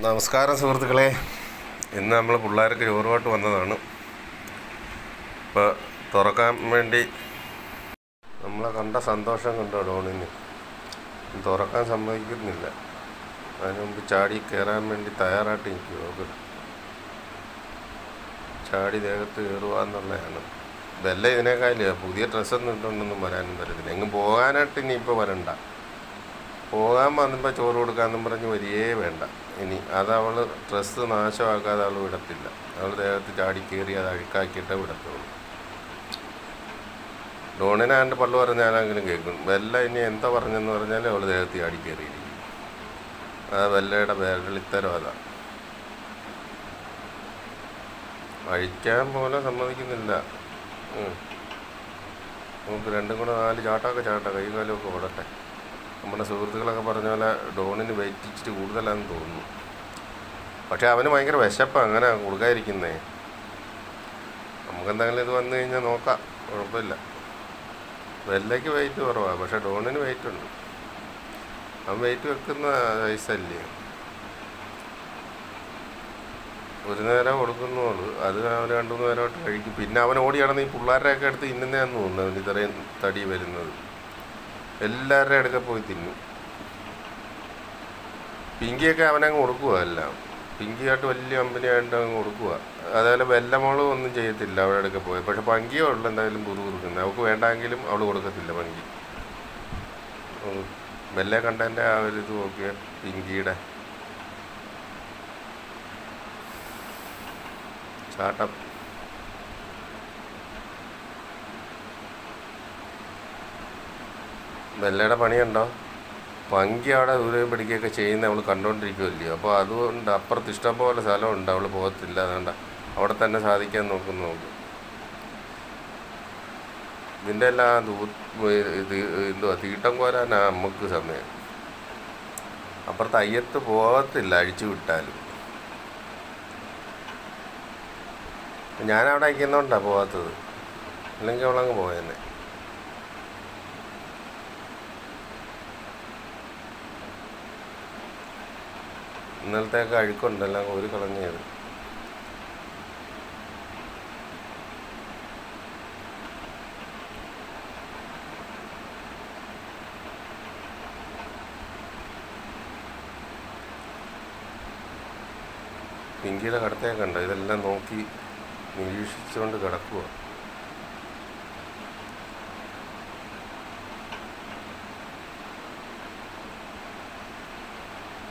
നമസ്കാരം സുഹൃത്തുക്കളെ. ഇന്ന് നമ്മൾ പിള്ളേർക്ക് ചോറുമായിട്ട് വന്നതാണ്. ഇപ്പോൾ തുറക്കാൻ വേണ്ടി നമ്മളെ കണ്ട സന്തോഷം കണ്ടോ ഡോണിന് തുറക്കാൻ സമ്മതിക്കുന്നില്ല. അതിന് മുമ്പ് ചാടി കയറാൻ വേണ്ടി തയ്യാറായിട്ട് നിൽക്കുക. ചാടി ദേഹത്ത് കയറുക എന്നുള്ളതാണ്. ഇതല്ല ഇതിനേക്കാളില്ല. പുതിയ ഡ്രസ്സൊന്നും ഇട്ടുകൊണ്ടൊന്നും വരാനും പറ്റത്തില്ല. എങ്ങും പോകാനായിട്ട് ഇനിയിപ്പോൾ വരണ്ട. പോകാൻ വന്നപ്പോൾ ചോറ് കൊടുക്കാമെന്നും പറഞ്ഞ് വരികയേ വേണ്ട. ഇനി അതവൾ ഡ്രസ്സ് നാശമാക്കാതെ അവൾ വിടത്തില്ല. അവൾ ദേഹത്ത് ചാടി കയറി അത് അഴുക്കാക്കിയിട്ടേ വിടത്തുള്ളൂ. ഡോണിനാണ്ട് പള്ളു പറഞ്ഞാലെങ്കിലും കേൾക്കും. വെല്ല ഇനി എന്താ പറഞ്ഞെന്ന് പറഞ്ഞാൽ അവൾ ദേഹത്ത് ചാടി കയറിയിരിക്കും. ആ വെല്ലയുടെ വിരളിത്തരം അതാ. അഴിക്കാൻ പോലെ സമ്മതിക്കുന്നില്ല. നമുക്ക് രണ്ടും കൂടെ 4 ചാട്ടമൊക്കെ കൈ കാലുമൊക്കെ ഓടട്ടെ. നമ്മുടെ സുഹൃത്തുക്കളൊക്കെ പറഞ്ഞ പോലെ ഡോണിന് വെയിറ്റ് ഇച്ചിരി കൂടുതലാണെന്ന് തോന്നുന്നു. പക്ഷേ അവന് ഭയങ്കര വിശപ്പാണ്. അങ്ങനെ കൊടുക്കാതിരിക്കുന്നേ. നമുക്കെന്തെങ്കിലും ഇത് വന്നു കഴിഞ്ഞാൽ നോക്കാം, കുഴപ്പമില്ല. വെല്ലയ്ക്ക് വെയിറ്റ് കുറവാണ്, പക്ഷേ ഡോണിന് വെയിറ്റ് ഉണ്ട്. അവൻ വെയിറ്റ് വെക്കുന്ന സൈസല്ലേ. ഒരു നേരം കൊടുക്കുന്നുള്ളൂ. അത് അവൻ 2-3 നേരമായിട്ട് കഴിക്കും. പിന്നെ അവൻ ഓടി നടന്ന് ഈ പിള്ളേരുടെയൊക്കെ അടുത്ത് ഇന്നതെന്ന് തോന്നുന്നു അവൻ ഇത്രയും തടി വരുന്നത്. എല്ലാവരുടെ അടുക്ക പോയി തിന്നും. പിങ്കിയൊക്കെ അവനങ്ങ് കൊടുക്കുക. എല്ലാം പിങ്കിയായിട്ട് വലിയ കമ്പനിയായിട്ട് അങ്ങ് കൊടുക്കുക. അതേപോലെ വെല്ലമോളും ഒന്നും ചെയ്യത്തില്ല അവളുടെ അടുക്ക പോയി. പക്ഷെ പങ്കിയോ ഉള്ളു എന്തായാലും കുറുകുറുക്കുന്നത്. അവൾക്ക് വേണ്ടെങ്കിലും അവൾ കൊടുക്കത്തില്ല പങ്കി. വെല്ല കണ്ടതിൻ്റെ ആ ഒരു ഇത് നോക്കിയ പിങ്കിയുടെ ചാട്ടം. വെല്ലയുടെ പണിയുണ്ടോ? പങ്കി അവിടെ ദൂരെയും പിടിക്കുകയൊക്കെ ചെയ്യുന്ന അവൾ കണ്ടുകൊണ്ടിരിക്കുമല്ലോ. അപ്പോൾ അതുകൊണ്ട് അപ്പുറത്ത് ഇഷ്ടംപോലെ സ്ഥലമുണ്ട്. അവൾ പോകത്തില്ല. അതുകൊണ്ട് അവിടെ തന്നെ സാധിക്കാൻ നോക്കുന്നു. ഇതിൻ്റെ എല്ലാം എന്തുവാ തീട്ടം കോരാനാ നമുക്ക് സമയം. അപ്പുറത്ത് അയ്യത്ത് പോകത്തില്ല അഴിച്ചു വിട്ടാലും. ഞാനവിടെ അയക്കുന്നതുകൊണ്ടാണ് പോകാത്തത്. അല്ലെങ്കിൽ അവളങ്ങ് പോയെന്നെ. ഇന്നലത്തേക്ക് അഴുക്കുണ്ടെല്ലാം കോരി കളഞ്ഞത്. പിങ്കിയുടെ കടത്തേക്ക് ഉണ്ട്. ഇതെല്ലാം നോക്കി നിരീക്ഷിച്ചുകൊണ്ട് കിടക്കുക.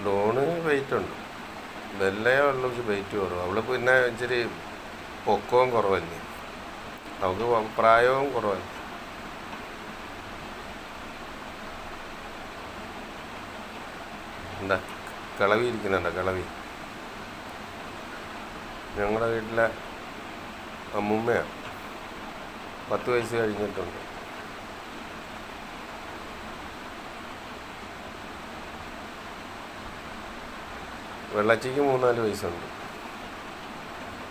ഡോണ് വെയിറ്റ് ഉണ്ട്. വെല്ലയെ ഉള്ള വെയിറ്റ് കുറവ്. അവൾ പിന്നെ ഇച്ചിരി പൊക്കവും കുറവല്ലേ. അവൾക്ക് പ്രായവും കുറവല്ലേ. എന്താ കിളവി ഇരിക്കുന്നുണ്ടോ? കിളവി ഞങ്ങളുടെ വീട്ടിലെ അമ്മുമ്മയാണ്. 10 വയസ്സ് കഴിഞ്ഞിട്ടുണ്ട്. വെള്ളച്ചിക്ക് 3-4 വയസ്സുണ്ട്.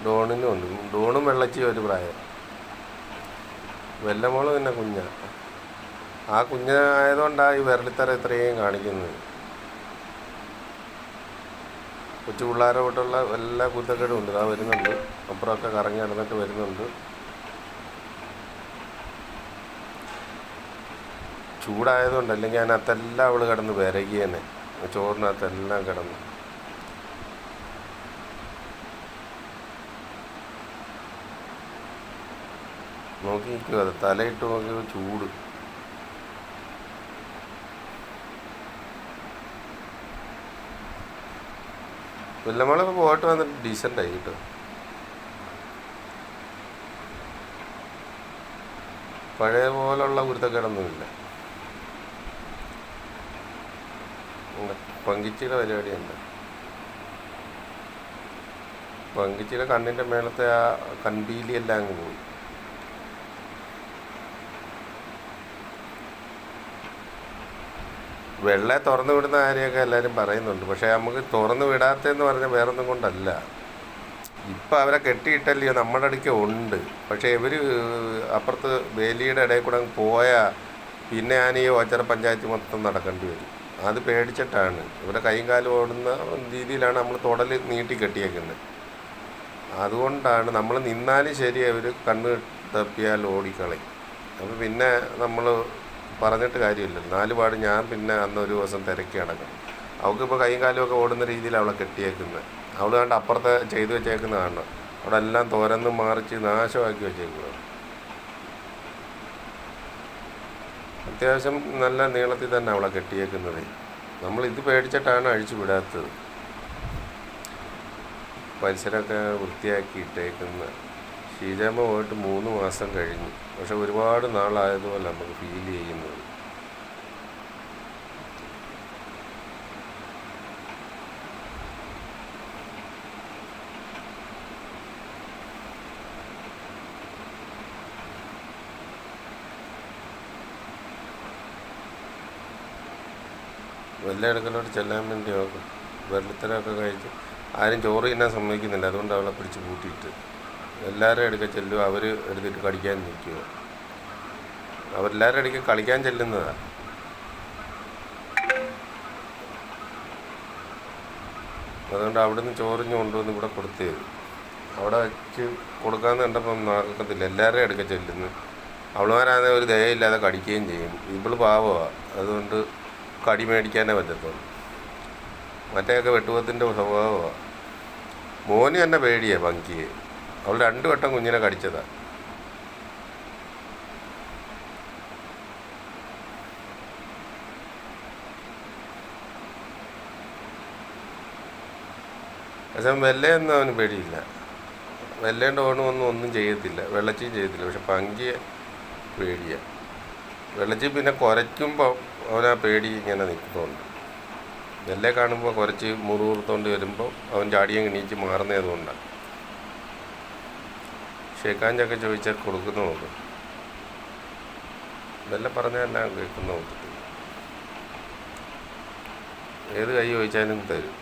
ഡോണിനും ഉണ്ട്. ഡോണും വെള്ളച്ചിയും ഒരു പ്രായം. വെല്ലമോള് പിന്നെ കുഞ്ഞാണ്. ആ കുഞ്ഞായതുകൊണ്ടാണ് ഈ വിരളിത്തറ ഇത്രയും കാണിക്കുന്നത്. കൊച്ചു പിള്ളേരെ തൊട്ടുള്ള എല്ലാ കുത്തക്കേടും ഉണ്ട്. ആ വരുന്നുണ്ട്. അപ്പുറമൊക്കെ കറങ്ങി നടന്നിട്ട് വരുന്നുണ്ട്. ചൂടായതുകൊണ്ട് അല്ലെങ്കിൽ അതിനകത്തെല്ലാം അവൾ കിടന്ന് വിരകിയേനെ. ചോറിനകത്തെല്ലാം കിടന്നു. നോക്കി നിൽക്കുക. അത് തലയിട്ട് നോക്കി ചൂട്. വെല്ലമോളൊക്കെ പോയിട്ട് വന്നിട്ട് ഡീസൻ്റായി കേട്ടോ. പഴയ പോലുള്ള കുരുത്തക്കേടൊന്നുമില്ല. പങ്കിച്ചിയുടെ പരിപാടിയുണ്ട്. പങ്കിച്ചിയുടെ കണ്ണിൻ്റെ മേളത്തെ ആ കൺപീലിയെല്ലാം അങ്ങ് പോയി. വെള്ളയെ തുറന്നു വിടുന്ന കാര്യമൊക്കെ എല്ലാവരും പറയുന്നുണ്ട്. പക്ഷേ നമുക്ക് തുറന്നു വിടാത്തതെന്ന് പറഞ്ഞാൽ വേറൊന്നും കൊണ്ടല്ല. ഇപ്പം അവരെ കെട്ടിയിട്ടല്ലയോ നമ്മുടെ അടുക്ക ഉണ്ട്. പക്ഷേ ഇവർ അപ്പുറത്ത് വേലിയുടെ ഇടയിൽ കൂടെ പോയാൽ പിന്നെ ഞാൻ ഈ ഓച്ചറ പഞ്ചായത്ത് മൊത്തം നടക്കേണ്ടി വരും. അത് പേടിച്ചിട്ടാണ്. ഇവിടെ കൈയും കാലും ഓടുന്ന രീതിയിലാണ് നമ്മൾ തുടൽ നീട്ടി കെട്ടിയേക്കുന്നത്. അതുകൊണ്ടാണ് നമ്മൾ നിന്നാലും ശരി അവർ കണ്ണ് തപ്പിയാൽ ഓടിക്കളയും. അപ്പോൾ പിന്നെ നമ്മൾ പറഞ്ഞിട്ട് കാര്യമില്ലല്ലോ. 4 പാട് ഞാൻ പിന്നെ അന്നൊരു ദിവസം തിരക്കി നടക്കണം. അവൾക്കിപ്പോൾ കൈയും കാലും ഒക്കെ ഓടുന്ന രീതിയിൽ അവളെ കെട്ടിയേക്കുന്നത്. അവൾ കണ്ട് അപ്പുറത്തെ ചെയ്തു വെച്ചേക്കുന്ന കാണണം. അവിടെ എല്ലാം തുരന്ന് മറിച്ച് നാശമാക്കി വെച്ചേക്കുന്നത്. അത്യാവശ്യം നല്ല നീളത്തിൽ തന്നെ അവളെ കെട്ടിയേക്കുന്നത്. നമ്മളിത് പേടിച്ചിട്ടാണ് അഴിച്ചു വിടാത്തത്. പരിസരമൊക്കെ വൃത്തിയാക്കി ഇട്ടേക്കുന്നത്. ഷീജാമ്മ പോയിട്ട് 3 മാസം കഴിഞ്ഞു. പക്ഷെ ഒരുപാട് നാളായതുപോലെ നമുക്ക് ഫീൽ ചെയ്യുന്നത്. വല്ല അടുക്കലോട്ട് ചെല്ലാൻ വേണ്ടി നോക്കും. വെള്ളത്തിലൊക്കെ കഴിച്ച് ആരും ചോറ് തിന്നാൻ സമ്മതിക്കുന്നില്ല. അതുകൊണ്ട് അവളെ പിടിച്ച് പൂട്ടിയിട്ട് എല്ലാവരും അടുക്ക ചെല്ലും. അവർ എടുത്തിട്ട് കടിക്കാൻ നിൽക്കുക. അവരെല്ലാവരും ഇടയ്ക്ക് കളിക്കാൻ ചെല്ലുന്നതാണ്. അതുകൊണ്ട് അവിടുന്ന് ചോറിഞ്ഞ് കൊണ്ടുവന്ന് ഇവിടെ കൊടുത്തത്. അവിടെ വെച്ച് കൊടുക്കാമെന്ന് കണ്ടപ്പം നടക്കത്തില്ല. എല്ലാവരും അടുക്ക ചെല്ലുന്നു. അവളുമാരാണെങ്കിൽ ഒരു ദയയില്ലാതെ കടിക്കുകയും ചെയ്യും. ഇവള് പാവമാണ്. അതുകൊണ്ട് കടി മേടിക്കാനേ പറ്റത്തുള്ളൂ. മറ്റേയൊക്കെ വെട്ടുപത്തിൻ്റെ സ്വഭാവമാണ്. മോന് തന്നെ പേടിയാണ് പങ്കിയെ. അവൾ 2 വട്ടം കുഞ്ഞിനെ കടിച്ചതാണ്. പക്ഷെ വെല്ലയൊന്നും അവന് പേടിയില്ല. വെല്ലേൻ്റെ ഒന്നും ചെയ്യത്തില്ല. വെള്ളച്ചിയും ചെയ്യത്തില്ല. പക്ഷെ പങ്കിയെ പേടിയാണ്. വെള്ളച്ചി പിന്നെ കുരയ്ക്കുമ്പോൾ അവനാ പേടി ഇങ്ങനെ നിൽക്കുന്നുണ്ട്. വെല്ലെ കാണുമ്പോൾ കുറച്ച് മുറുമുറുത്തോണ്ട് വരുമ്പോൾ അവൻ ചാടിയും എണീച്ച് മാറുന്നതുകൊണ്ടാണ്. ഷേക്കാഞ്ചൊക്കെ ചോദിച്ചാൽ കൊടുക്കുന്ന നോക്കും. വെല്ലെ പറഞ്ഞെല്ലാം കേൾക്കുന്ന നോക്കത്തില്ല. ഏത് കൈ ചോദിച്ചാലും തരും.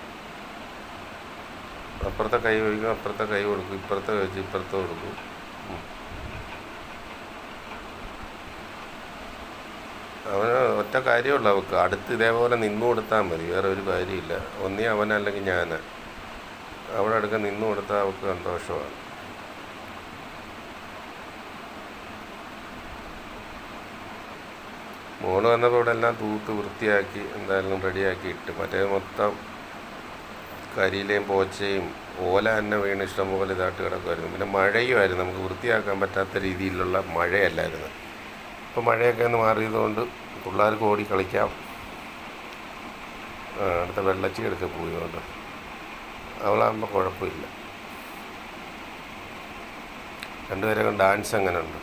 അപ്പുറത്തെ കൈ ചോദിക്കും, അപ്പുറത്തെ കൈ കൊടുക്കും. ഇപ്പുറത്തെ ചോദിച്ച് ഇപ്പുറത്തെ കൊടുക്കും. അവന് ഒറ്റ കാര്യമുള്ളൂ. അവൾക്ക് അടുത്ത് ഇതേപോലെ നിന്നു കൊടുത്താൽ മതി. വേറെ ഒരു കാര്യമില്ല. ഒന്നീ അവനല്ലെങ്കിൽ ഞാൻ. അവിടെ അടുക്ക നിന്നു കൊടുത്താൽ അവൾക്ക് സന്തോഷമാണ്. മോള് വന്നപ്പോൾ ഇവിടെ എല്ലാം തൂത്ത് വൃത്തിയാക്കി എന്തായാലും റെഡിയാക്കി ഇട്ട്. മറ്റേ മൊത്തം കരിയിലെയും പോച്ചയും ഓല തന്നെ വീണ് ഇഷ്ടംപോലെ ഇതായിട്ട് കിടക്കുമായിരുന്നു. പിന്നെ മഴയുമായിരുന്നു. നമുക്ക് വൃത്തിയാക്കാൻ പറ്റാത്ത രീതിയിലുള്ള മഴയല്ലായിരുന്നു. ഇപ്പോൾ മഴയൊക്കെ ഒന്ന് മാറിയതുകൊണ്ട് പിള്ളേർക്ക് ഓടി കളിക്കാം. അടുത്ത വെള്ളച്ചി എടുത്ത് പോയതുകൊണ്ട് അവളാകുമ്പോൾ കുഴപ്പമില്ല. രണ്ടുപേരൊക്കെ ഡാൻസ് എങ്ങനെ ഉണ്ട്?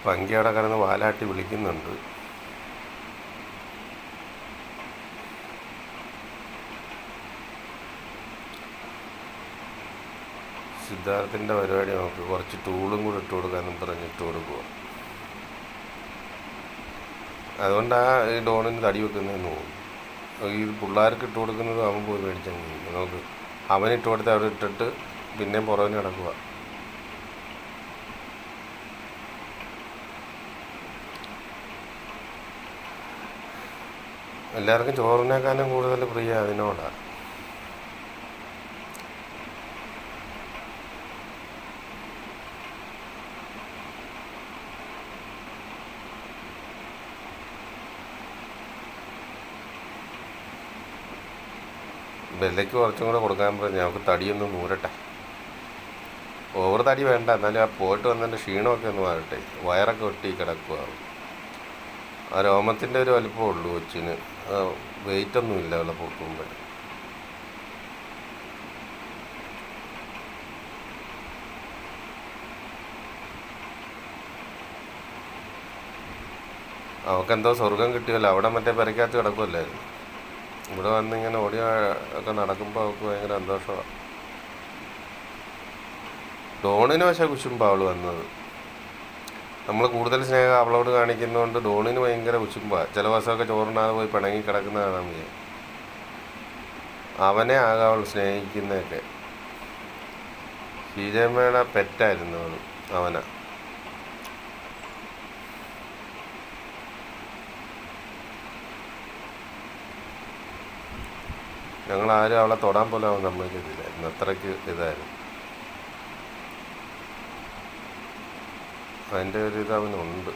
പങ്കി അവിടെ കിടന്ന് വാലാട്ടി വിളിക്കുന്നുണ്ട്. സിദ്ധാർത്ഥിൻ്റെ പരിപാടി നോക്ക്. കുറച്ച് ടൂളും കൂടെ ഇട്ട് കൊടുക്കാമെന്നും പറഞ്ഞിട്ട് കൊടുക്കുക. അതുകൊണ്ടാണ് ഈ ഡോണിന് തടി വെക്കുന്നതെന്ന് തോന്നുന്നു. ഈ പിള്ളേർക്ക് ഇട്ട് കൊടുക്കുന്നത് അവൻ പോയി മേടിച്ചെങ്കിൽ നോക്ക്. അവനിട്ട് കൊടുത്ത് അവിടെ ഇട്ടിട്ട് പിന്നെയും പുറകിന് കിടക്കുക. എല്ലാവർക്കും ചോറിനേക്കാളും കൂടുതൽ പ്രിയ അതിനോടാണ്. ബെല്ലയ്ക്ക് കുറച്ചും കൂടെ കൊടുക്കാൻ പറഞ്ഞ് ഞങ്ങൾക്ക് തടിയൊന്നും നൂരട്ടെ. ഓവർ തടി വേണ്ട, എന്നാലും ആ പോയിട്ട് വന്നതിൻ്റെ ക്ഷീണമൊക്കെ ഒന്ന് മാറട്ടെ. വയറൊക്കെ ഒട്ടി കിടക്കുക. ആ രോമത്തിൻ്റെ ഒരു വലിപ്പമേ ഉള്ളൂ കൊച്ചിന്. വെയിറ്റൊന്നുമില്ല അവളെ പൊക്കുമ്പോൾ. അവൾക്കെന്തോ സ്വർഗം കിട്ടിയല്ലോ. അവിടെ മറ്റേ പെരക്കകത്ത് കിടക്കുമല്ലായിരുന്നു. ഇവിടെ വന്നിങ്ങനെ ഓടി ഒക്കെ നടക്കുമ്പോൾ അവൾക്ക് ഭയങ്കര സന്തോഷമാണ്. ഡോണിന് പക്ഷേ കുശുമ്പാണ് അവൾ വന്നത്. നമ്മൾ കൂടുതൽ സ്നേഹം അവളോട് കാണിക്കുന്നതുകൊണ്ട് ഡോണിന് ഭയങ്കര കുശുമ്പാണ്. ചില ദിവസമൊക്കെ ചോറിനാതെ പോയി പിണങ്ങി കിടക്കുന്ന കാണാൻ വയ്യ. അവനെ ആകെ അവൾ സ്നേഹിക്കുന്നതൊക്കെ. ഷീജമ്മയുടെ പെറ്റായിരുന്നു അവന്. ഞങ്ങളാരും അവളെ തൊടാൻ പോലും അവൻ സമ്മതിക്കത്തില്ലായിരുന്നു, അത്രയ്ക്ക് ഇതായിരുന്നു. അതിൻ്റെ ഒരു ഇത് അവനുണ്ട്.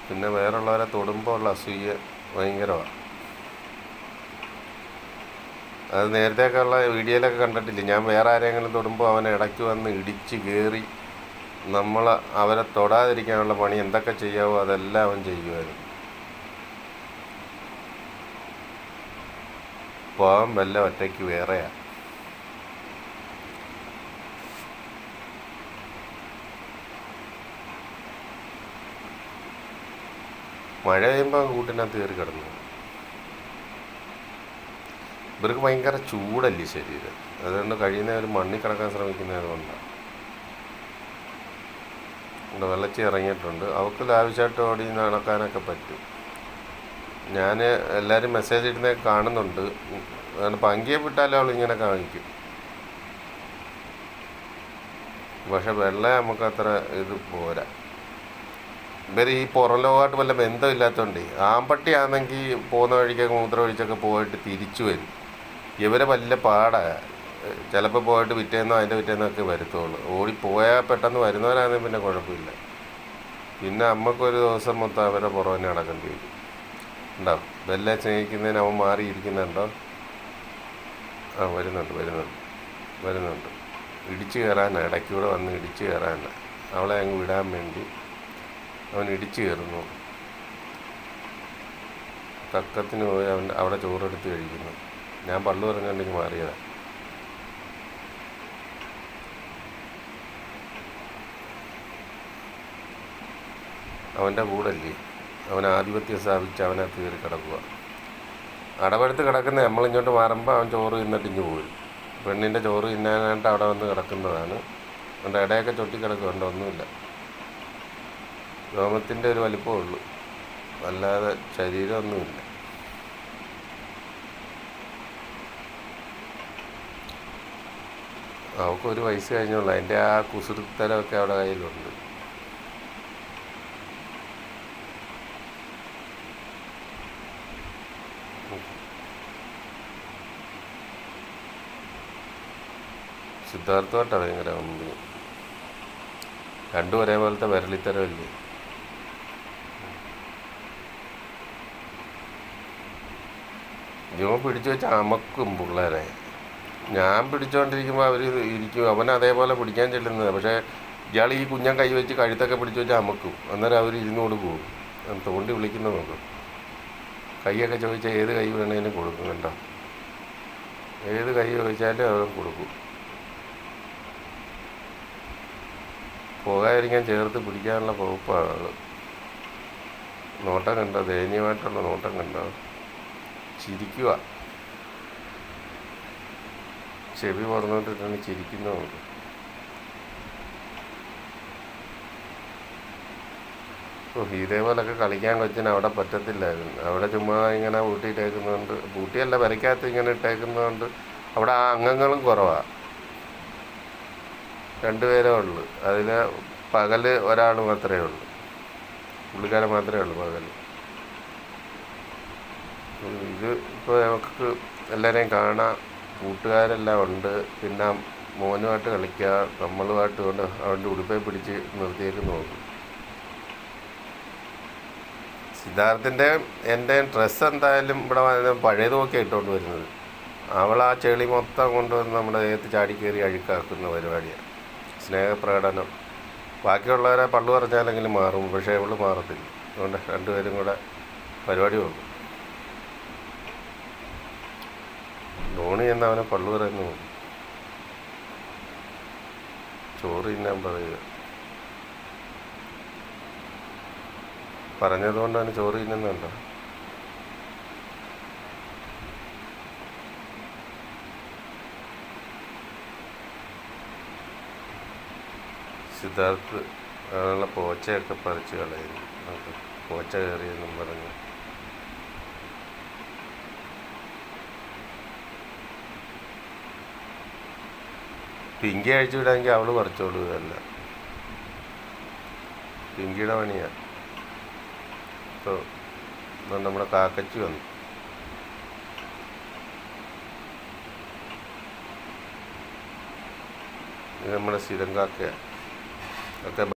പിന്നെ വേറുള്ളവരെ തൊടുമ്പോൾ ഉള്ള അസൂയ ഭയങ്കരമാണ്. അത് നേരത്തെയൊക്കെയുള്ള വീഡിയോയിലൊക്കെ കണ്ടിട്ടില്ലേ, ഞാൻ വേറെ ആരെങ്കിലും തൊടുമ്പോൾ അവൻ ഇടയ്ക്ക് വന്ന് ഇടിച്ച് കയറി നമ്മൾ അവരെ തൊടാതിരിക്കാനുള്ള പണി എന്തൊക്കെ ചെയ്യാവോ അതെല്ലാം അവൻ ചെയ്യുമായിരുന്നു. പോകാൻ വല്ല ഒറ്റയ്ക്ക് വേറെയാണ്. മഴ പെയ്യുമ്പോൾ കൂട്ടിനകത്ത് കയറി കിടന്നു. ഇവർക്ക് ഭയങ്കര ചൂടല്ലേ ശരീരം, അതുകൊണ്ട് കഴിയുന്നവർ മണ്ണിൽ കിടക്കാൻ ശ്രമിക്കുന്നത് കൊണ്ടാണ്. വെള്ളച്ചി ഇറങ്ങിയിട്ടുണ്ട്. അവൾക്ക് ലാവശ്യമായിട്ട് ഓടി നടക്കാനൊക്കെ പറ്റും. ഞാൻ എല്ലാവരും മെസ്സേജ് ഇടുന്നേ കാണുന്നുണ്ട്. അങ്ങനെ പങ്കിയെ വിട്ടാലും അവളിങ്ങനെ കാണിക്കും. പക്ഷെ വെള്ളം നമുക്കത്ര ഇത് പോരാ. ഇവർ ഈ പുറം ലോകമായിട്ട് വല്ല ബന്ധമില്ലാത്തതുകൊണ്ട്, ആമ്പട്ടി ആണെങ്കിൽ പോകുന്ന വഴിക്കൊക്കെ മൂത്രമൊഴിച്ചൊക്കെ പോയിട്ട് തിരിച്ചു വരും. ഇവരെ വല്ല പാടാണ്. ചിലപ്പോൾ പോയിട്ട് പിറ്റേന്നോ അതിൻ്റെ പിറ്റേന്നൊക്കെ വരുത്തുള്ളൂ. ഓടിപ്പോയാൽ പെട്ടെന്ന് വരുന്നവരാണെങ്കിൽ പിന്നെ കുഴപ്പമില്ല. പിന്നെ അമ്മക്കൊരു ദിവസം മൊത്തം അവരെ പുറമെ നടക്കേണ്ടി വരും. ഉണ്ടാവും വെല്ല സ്നേഹിക്കുന്നതിന് അവൻ മാറിയിരിക്കുന്നുണ്ടോ? ആ വരുന്നുണ്ട്. ഇടിച്ചു കയറാനാണ്, ഇടയ്ക്കൂടെ വന്ന് ഇടിച്ചു കയറാനാണ്. അവളെ അങ്ങ് വിടാൻ വേണ്ടി അവൻ ഇടിച്ചു കയറുന്നു. തക്കത്തിന് പോയി അവൻ അവിടെ ചോറെടുത്ത് കഴിക്കുന്നു. ഞാൻ പള്ളു പറഞ്ഞുകൊണ്ടെങ്കിൽ മാറിയതാണ്. അവൻ്റെ കൂടല്ലേ, അവൻ ആധിപത്യം സ്ഥാപിച്ച് അവനകത്ത് കയറി കിടക്കുക. അടവെടുത്ത് കിടക്കുന്ന നമ്മളിങ്ങോട്ട് മാറുമ്പോൾ അവൻ ചോറ് തിന്നിട്ട് ഇഞ്ഞു പോരും. പെണ്ണിൻ്റെ ചോറ് തിന്നാനായിട്ട് അവിടെ വന്ന് കിടക്കുന്നതാണ്. അവൻ്റെ ഇടയൊക്കെ ചൊട്ടിക്കിടക്കുന്നുണ്ട്, ഒന്നുമില്ല. രോമത്തിൻ്റെ ഒരു വലിപ്പമേ ഉള്ളൂ, അല്ലാതെ ശരീരമൊന്നുമില്ല. അവൾക്കൊരു വയസ്സ് കഴിഞ്ഞുള്ളൂ. അതിൻ്റെ ആ കുസൃത്തരമൊക്കെ അവിടെ കയ്യിലുണ്ട്. സിദ്ധാർത്ഥമായിട്ടാണ് ഭയങ്കര കമ്പനി. രണ്ടും ഒരേപോലത്തെ വിരളിത്തരമല്ലേ. ഇവൻ പിടിച്ചു വെച്ച് അമക്കും പിള്ളേരെ. ഞാൻ പിടിച്ചുകൊണ്ടിരിക്കുമ്പോൾ അവർ ഇരിക്കും, അവൻ അതേപോലെ പിടിക്കാൻ ചെല്ലുന്നത്. പക്ഷേ ഇയാൾ ഈ കുഞ്ഞൻ കൈ വെച്ച് കഴുത്തൊക്കെ പിടിച്ചു വെച്ച് അമക്കും. അന്നേരം അവർ ഇരുന്നോട് പോകും. തോണ്ടി വിളിക്കുന്ന നോക്കും. കൈയൊക്കെ ചോദിച്ചാൽ ഏത് കൈ വേണേലും കൊടുക്കും. കണ്ടോ, ഏത് കൈ ചോദിച്ചാലും അവൻ കൊടുക്കും. പോകാതിരിക്കാൻ ചേർത്ത് പിടിക്കാനുള്ള വകുപ്പാണ് ആൾ. നോട്ടം കണ്ടോ, ദയനീയമായിട്ടുള്ള നോട്ടം കണ്ടോ, ചിരിക്കുക. ചെവി പറഞ്ഞുകൊണ്ടിട്ടാണ് ചിരിക്കുന്നത്. ഇതേപോലൊക്കെ കളിക്കാൻ കൊച്ചിന് അവിടെ പറ്റത്തില്ലായിരുന്നു. അവിടെ ചുമ്മാ ഇങ്ങനെ പൂട്ടിയിട്ടേക്കുന്നതുകൊണ്ട്, പൂട്ടിയല്ല വരയ്ക്കകത്ത് ഇങ്ങനെ ഇട്ടേക്കുന്നതുകൊണ്ട് അവിടെ ആ അംഗങ്ങളും കുറവാണ്. 2 പേരേ ഉള്ളൂ. അതിൽ പകൽ ഒരാൾ മാത്രമേ ഉള്ളൂ, പുള്ളിക്കാരൻ മാത്രമേ ഉള്ളൂ പകൽ. ഇത് ഇപ്പോൾ നമുക്ക് എല്ലാവരെയും കാണാം, കൂട്ടുകാരെല്ലാം ഉണ്ട്. പിന്നെ മോനുമായിട്ട് കളിക്കുക, നമ്മളുമായിട്ട് കൊണ്ട് അവൻ്റെ ഉടുപ്പെ പിടിച്ച് നിർത്തിയേക്ക് നോക്കും. സിദ്ധാർത്ഥിൻ്റെ എൻ്റെ ഡ്രസ്സ് എന്തായാലും ഇവിടെ പഴയത് നോക്കിയാണ് ഇട്ടുകൊണ്ട് വരുന്നത്. അവൾ ആ ചെളി മൊത്തം കൊണ്ടുവന്ന് നമ്മുടെ ദേഹത്ത് ചാടിക്കയറി അഴുക്കാക്കുന്ന പരിപാടിയാണ്. സ്നേഹപ്രകടനം. ബാക്കിയുള്ളവരെ പള്ളു പറഞ്ഞാലെങ്കിലും മാറും, പക്ഷേ അവൾ മാറത്തില്ല. അതുകൊണ്ട് 2 പേരും കൂടെ പരിപാടി നോക്കും. ധോണി എന്ന് അവനെ പള്ളു പറയുന്നു. ചോറ് തിന്നാൻ പറയുക. പറഞ്ഞതുകൊണ്ട് അവന് ചോറ് തിന്നുന്നുണ്ടോ? സിദ്ധാർത്ഥ് അതിനുള്ള പോച്ചയൊക്കെ പറിച്ച് കളയുന്നു. പോച്ച കയറിയെന്നും പറഞ്ഞു. പിങ്കി അഴിച്ചു വിടാമെങ്കിൽ അവൾ പറിച്ചോളൂ. അല്ല, പിങ്കിയുടെ പണിയാണ്. ഇപ്പോൾ നമ്മുടെ കാക്കച്ചി വന്നു. ഇത് നമ്മുടെ സ്ഥിരം കാക്കയാണ് ഒക്കെ